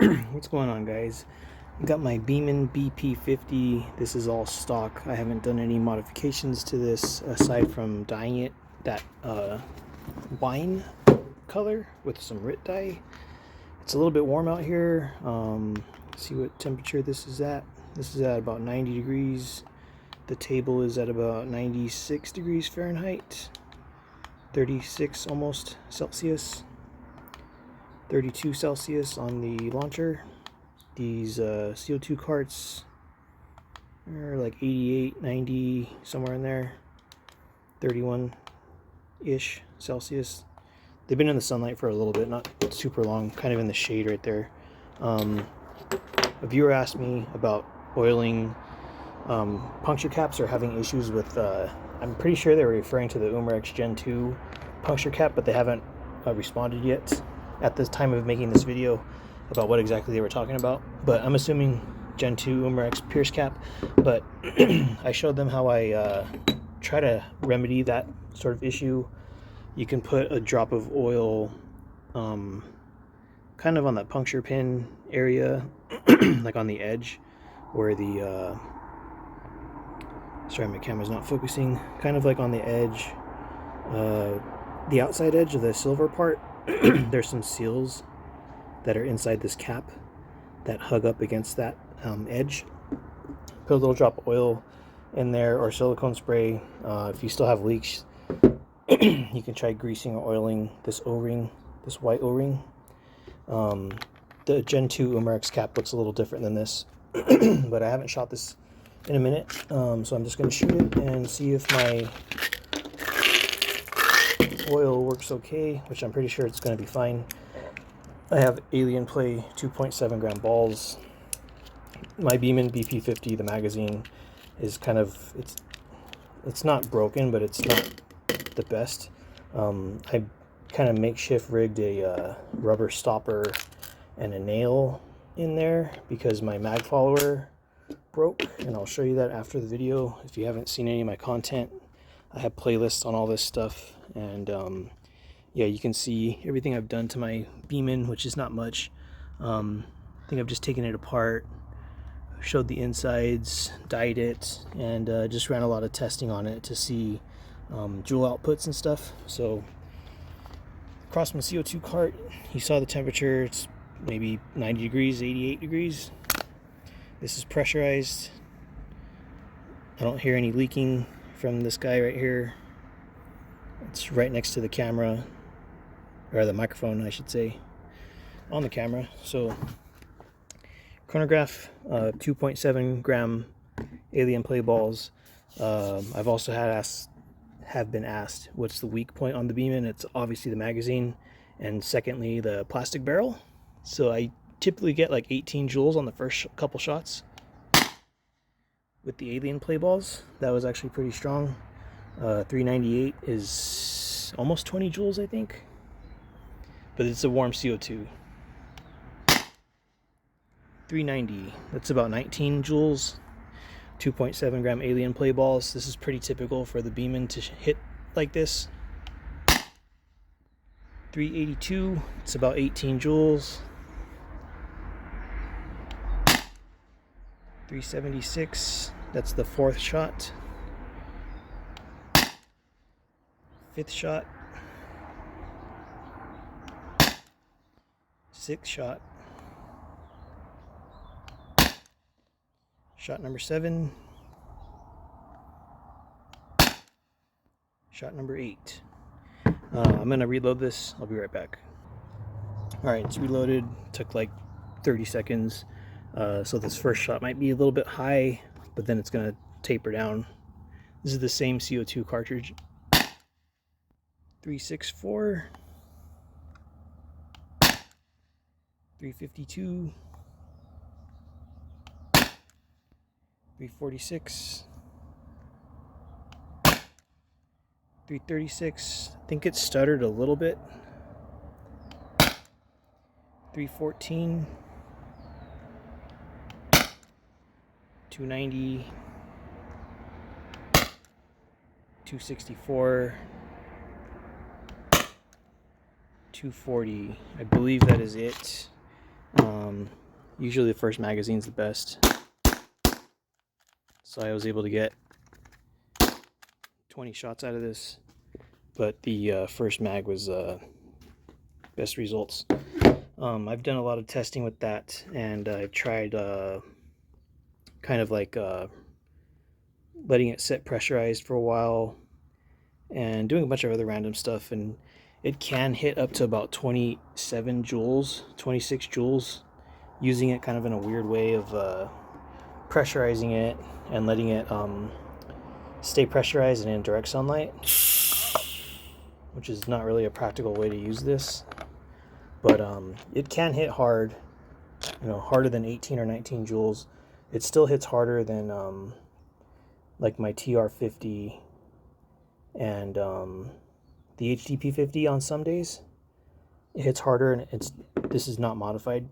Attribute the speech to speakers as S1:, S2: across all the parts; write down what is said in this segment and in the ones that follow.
S1: What's going on, guys? I got my Beeman BP50. This is all stock. I haven't done any modifications to this aside from dyeing it that wine color with some RIT dye. It's a little bit warm out here. See what temperature this is at. This is at about 90 degrees. The table is at about 96 degrees Fahrenheit, 36 almost Celsius. 32 Celsius on the launcher. These CO2 carts are like 88, 90, somewhere in there. 31-ish Celsius. They've been in the sunlight for a little bit, not super long, kind of in the shade right there. A viewer asked me about oiling puncture caps or having issues with, I'm pretty sure they were referring to the Umarex Gen 2 puncture cap, but they haven't responded yet at the time of making this video about what exactly they were talking about. But I'm assuming Gen 2 Umarex Pierce Cap. But I showed them how I try to remedy that sort of issue. You can put a drop of oil kind of on that puncture pin area, like on the edge where the sorry, my camera's not focusing, kind of like on the edge, the outside edge of the silver part. There's some seals that are inside this cap that hug up against that edge. Put a little drop of oil in there or silicone spray. If you still have leaks, you can try greasing or oiling this O-ring, this white O-ring. The Gen 2 Umarex cap looks a little different than this, but I haven't shot this in a minute, so I'm just going to shoot it and see if my oil works okay, which I'm pretty sure it's going to be fine. I have Alien Play 2.7 gram balls. My Beeman BP50, the magazine, is kind of, it's not broken, but it's not the best. I kind of makeshift rigged a rubber stopper and a nail in there because my mag follower broke, and I'll show you that after the video. If you haven't seen any of my content, I have playlists on all this stuff, and yeah, you can see everything I've done to my Beeman, which is not much. I think I've just taken it apart, showed the insides, dyed it, and just ran a lot of testing on it to see joule outputs and stuff. So across my CO2 cart, you saw the temperature. It's maybe 90 degrees, 88 degrees. This is pressurized. I don't hear any leaking from this guy right here. It's right next to the camera, or the microphone, I should say, on the camera. So chronograph, 2.7 gram Alien Play balls. I've also have been asked what's the weak point on the Beeman. It's obviously the magazine, and secondly the plastic barrel. So I typically get like 18 joules on the first couple shots with the Alien Play balls. That was actually pretty strong. 398 is almost 20 joules, I think, but it's a warm CO2. 390, that's about 19 joules. 2.7 gram Alien Play balls. This is pretty typical for the Beeman to hit like this. 382, it's about 18 joules. 376, that's the fourth shot. Fifth shot. Sixth shot. Shot number 7. Shot number 8. I'm gonna reload this. I'll be right back. Alright, it's reloaded. Took like 30 seconds. So this first shot might be a little bit high, but then it's gonna taper down. This is the same CO2 cartridge. 364. 352. 346. 336. I think it stuttered a little bit. 314. 290. 264. 240. I believe that is it. Usually the first magazine's the best. So I was able to get 20 shots out of this, but the first mag was best results. I've done a lot of testing with that, and I've tried kind of like letting it sit pressurized for a while and doing a bunch of other random stuff, and it can hit up to about 27 joules, 26 joules, using it kind of in a weird way of pressurizing it and letting it stay pressurized and in direct sunlight, which is not really a practical way to use this. But it can hit hard, harder than 18 or 19 joules. It still hits harder than like my TR50 and the HDP50 on some days. It hits harder, and this is not modified.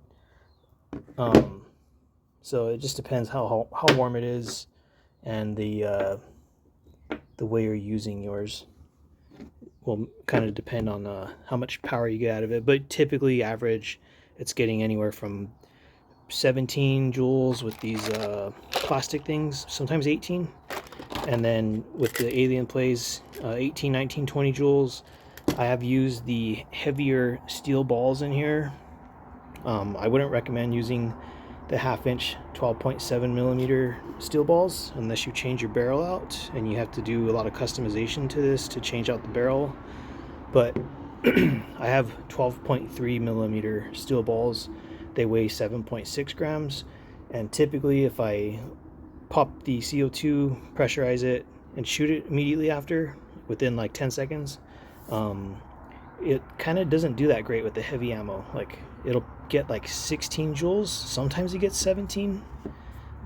S1: So it just depends how warm it is and the way you're using yours will kind of depend on how much power you get out of it. But typically average, it's getting anywhere from 17 joules with these plastic things, sometimes 18. And then with the Alien Plays, 18, 19, 20 joules. I have used the heavier steel balls in here. I wouldn't recommend using the 1/2 inch 12.7 millimeter steel balls unless you change your barrel out, and you have to do a lot of customization to this to change out the barrel. But I have 12.3 millimeter steel balls. They weigh 7.6 grams, and typically if I pop the CO2, pressurize it, and shoot it immediately after, within like 10 seconds, it kind of doesn't do that great with the heavy ammo. Like, it'll get like 16 joules, sometimes it gets 17,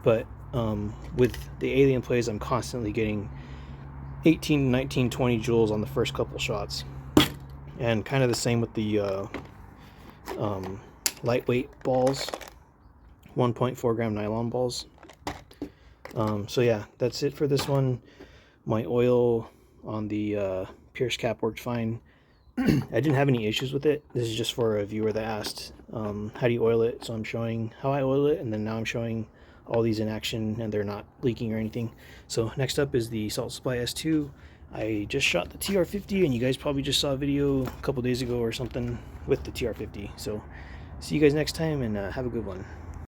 S1: but with the Alien Plays, I'm constantly getting 18, 19, 20 joules on the first couple shots. And kind of the same with the lightweight balls, 1.4 gram nylon balls. So yeah, that's it for this one. My oil on the Pierce Cap worked fine. I didn't have any issues with it. This is just for a viewer that asked, how do you oil it? So I'm showing how I oil it, and then now I'm showing all these in action, and they're not leaking or anything. So next up is the Salt Supply S2. I just shot the TR50, and you guys probably just saw a video a couple days ago or something with the TR50. So see you guys next time, and have a good one.